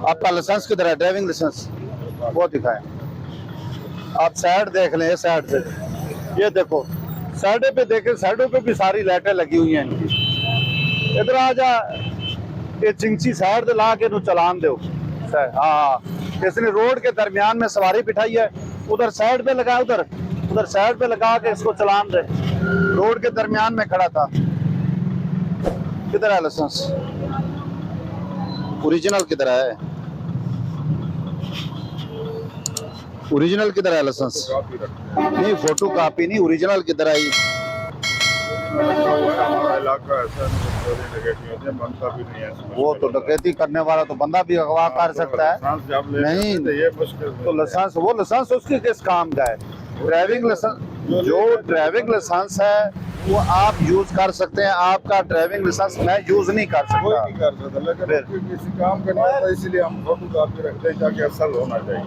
आपका लाइसेंस किधर है? ड्राइविंग लाइसेंस वो दिखाएं। आप साइड देख लें, साइड से ये देखो, साइडों पे देखें, साइडों पे भी सारी लाइटें लगी हुई हैं इनकी। इधर आ जा, ये चिंची साइड ला के नु चलान दो। हाँ, इसने रोड के दरमियान में सवारी बिठाई है, उधर साइड पे लगा, उधर उधर साइड पे लगा के इसको चलान दे। रोड के दरमियान में खड़ा था। किधर है लाइसेंस? ओरिजिनल किधर है? ओरिजिनल किधर है लाइसेंस? नहीं, फोटो कॉपी नहीं, ओरिजिनल किधर आई? हमारा इलाका ऐसा बनता भी नहीं है। वो तो डकैती करने वाला तो बंदा भी अगवा कर सकता है। नहीं, ये मुश्किल तो लाइसेंस, वो लाइसेंस उसके किस काम का है? ड्राइविंग लाइसेंस, जो ड्राइविंग लाइसेंस है वो आप यूज कर सकते हैं। आपका ड्राइविंग लाइसेंस मैं यूज नहीं कर कोई सकता। नहीं कर सकता, लेकिन किसी काम का नहीं होता, इसलिए हम फोटो कॉपी रखते हैं ताकि असल होना चाहिए।